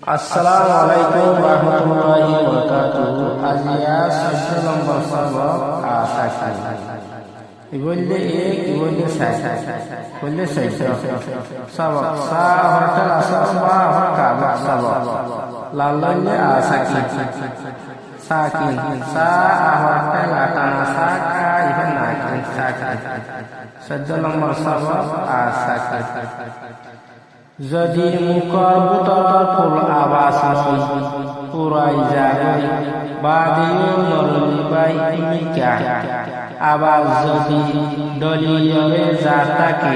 আসসালামু আলাইকুম রহমতুল্লাহি ওয়া বারাকাতুহু। আজিয়া 14 নম্বর সবক আশাকি ইবলে ইবলে সাই বললে সাই সবক সা হরকাল আসবা হরকা সবক লাল্লালে আশাকি সাকিন সা হরকাল আতানা সাকা ইবনা কিন সাকি 14 নম্বর সবক আশাকি যদি মুখর বুতর ফুল আবাস নয় পুরাই যায় বাদিও নরলি বাই মিকা আবাস যদি দলিয়ে জাতাকে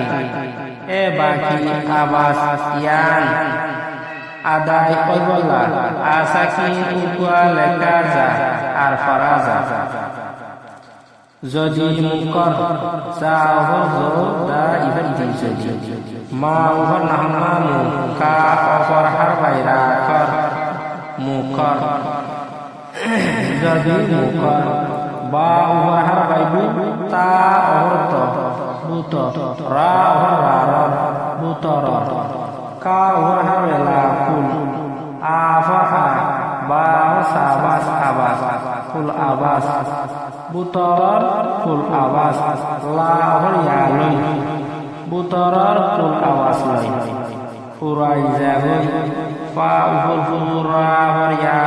এ বাকি আবাস ইয়ান আদায় কইবলা আসাকি উপা লেখা যা আর ফরাজা যদি মুখর চাহর দা ইবন যদি মা ওভার নাহমামু কা ওভার হার বাইরা কর মুখর যদি মুখর বা ওভার হার বাইবু তা ওভার তো বুত রা ওভার রা বুতর কা ওভার হার বেলা কুল আফা বা সাবাস আবাস কুল আবাস বুতর কুল আবাস লা ওভার ইয়ালই বুতরার কুল আওয়াজ লয় পুরাই যাবে পা উপর পুরা হরিয়া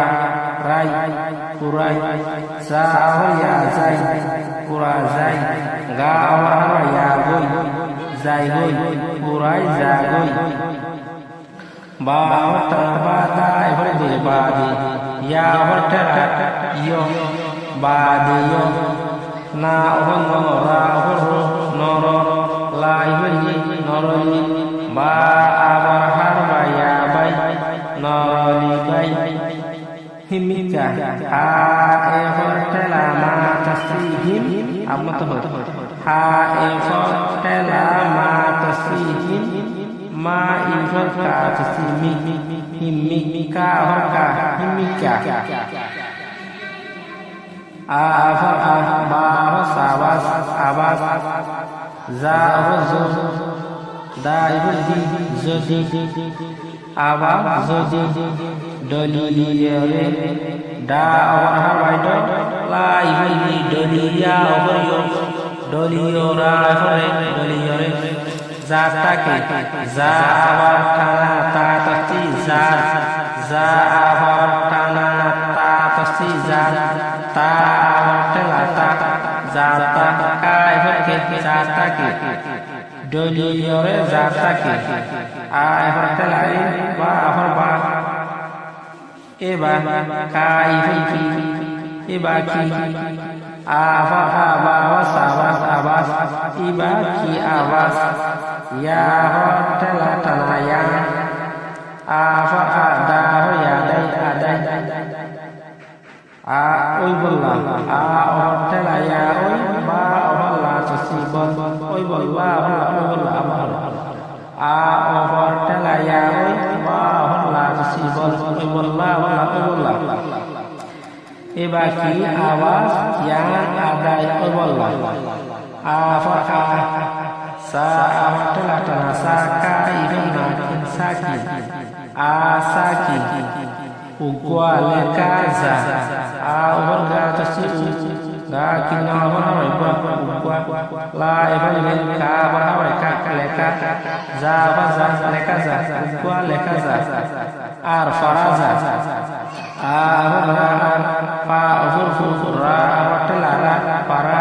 রাই পুরাই সা হরিয়া যাই পুরা যাই গা হরিয়া গই যাই গই পুরাই যা গই বা হতা বা দাই হরে দে বাদি ইয়া হরটা ইয়ো বাদি ইয়ো না ওহন নরা ওহর নর লাই নরলি বা আবার হার বাইয়া বাই নরলি বাই হিমিকা হা এ হরতেলা মা তসিহিম আমত হত হা এ হরতেলা মা তসিহিম মা ইফর কা তসিমি হিমিকা হরকা হিমিকা আফা বা সাবাস আবাস যা হজু দা ইবদি যদি আবা যদি দলিলিয়ে দা আবার বাইটো লা ইবদি দলিয়া অবয়ো দলিয়রা ফরে দলিয়রে জাতাকে যা আবার টানা তা ততি যা আবার টানা তা ততি যা তা আবার টেলা তা জাতা কাই হকে জাতাকে দলিয়রে জাতাকে আ এবার টেলাই বা আবার বা এবা কাই হকি এবা কি আফা আবা সাবাস আবাস ইবা কি আবাস ইয়া হটেলা টানায়া আফা আদা হয়া দাই আদাই আ ওই বললাম আ হটেলা ইয়া ওই বা ওহলা তসিবন ওই বলবা ওই বললা আমার আ হটেলা ইয়া ওই বা ওহলা তসিবন ওই বললা ওই বললা এবা কি আওয়াজ ইয়া আদাই ওই বললা আফা সা হটেলা টানা সাকা ইবনা Psaki asaki ugwa lekaza awar ga tasi ga kinna wana ugwa la even ka wana ka leka za baza lekaza ugwa lekaza ar faraza ahur fa ufur ra watla ra para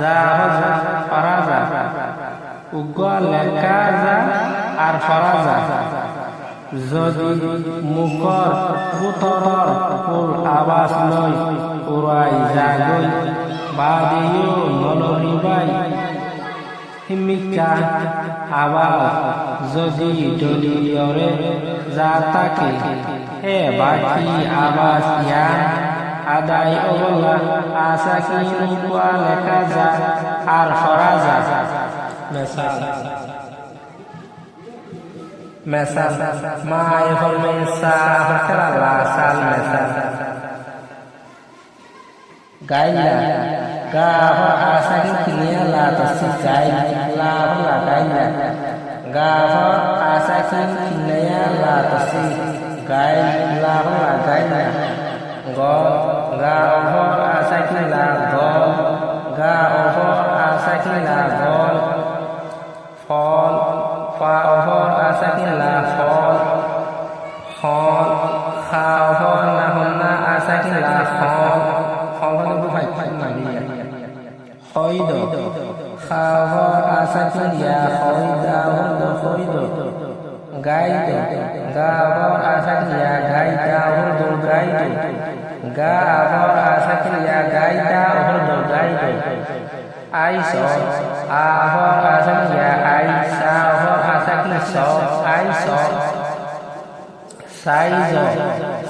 za baza faraza ugwa lekaza ar faraza যদি মুখর বুতরর ফুল আবাস লয় উড়াই যাগই বাদিও নলরিবাই হিমিকা আবাস যদি দলিয়রে জাতাকে হে বাকি আবাস ইয়া আদাই অবলা আসাকি নুকুয়া লেখা যা আর ফরাজা mesal ma yafal mesa fakra la sal mesal gaila ga ho asaki kinya la tasi gaila la gaila ga ho asaki kinya la tasi গাই লা হলা গাই না গল গা অভর আসাকি লা গল গা অভর আসাকি লা গল ফল ফা অভর আসাকি লা ফল হল খা অভর না হন্না আসাকি লা হল হল হলে বুঝাই ফাই মারিয়া হইদ খা অভর আসাকি ইয়া হইদা হল হইদ গাইদ গা অভর আসাকি ইয়া গাইদা হল গাইদ গা অভর আসাকি ইয়া গাইদা হল গাইদ আইস আ অভর আসাকি ইয়া আইসা অভর আসাকি স আইস সাইজ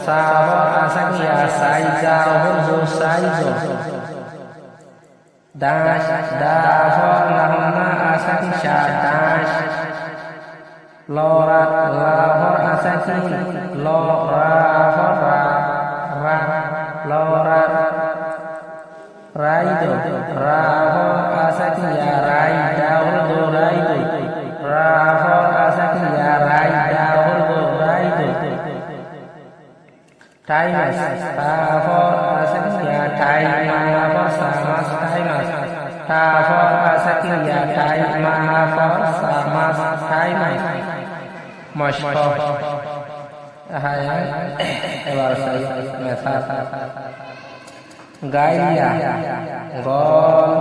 সা অভর আসাকি ইয়া সাইজা হল সাইজ দাস দা অভর না হন্না আসাকি সা দাস লরা লা অভর আসাকি ল রা অভর রা রা লরা রাইদ রা অভর আসাকি ইয়া রাইদা হল রাইদ রা অভর আসাকি ইয়া রাইদা হল রাইদ টাইমাস তা অভর আসাকি ইয়া টাইমা অভর সামাস টাইমাস তা অভর আসাকি ইয়া টাইমা অভর সামাস টাইমাস মশক এবার মেথা গাইয়া গল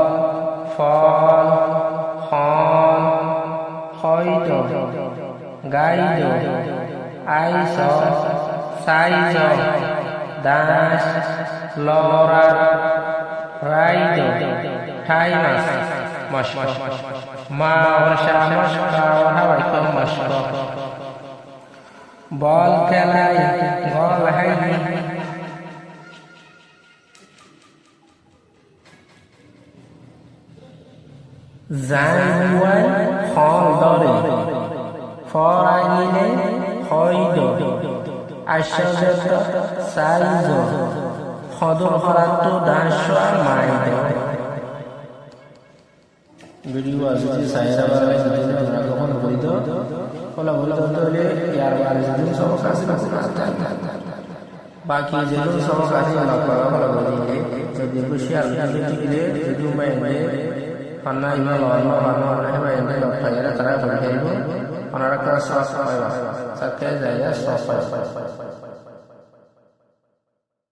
ফল হল হইদ গাইদ আইস সাইজ দাস লরা রাইদ টাইমাস মশক মা বর্ষা মশকা হাওয়াই কম মশক বল খেলাই বল হাইনি জানুয়াই হল দরে ফরাইলে হইদ আশাজত সাইজ খদর হরাত দাস মাইদ ভিডিও আছে সাইরা বারে আমরা কখন বলিতো বলা বলা বলতে হলে ইয়ার বারে যদি সব কাছে বাকি যেগুলো সব কাছে না করা বলা বলিলে যদি খুশিয়াল দিলে যদি মাইলে পান্না ইমান লওয়া বানো হেবা এন্ড লফাইরা তারা বলে খাইবো ওনারা ক্লাস সব পাইবা সাথে যাইয়া সব পাইবা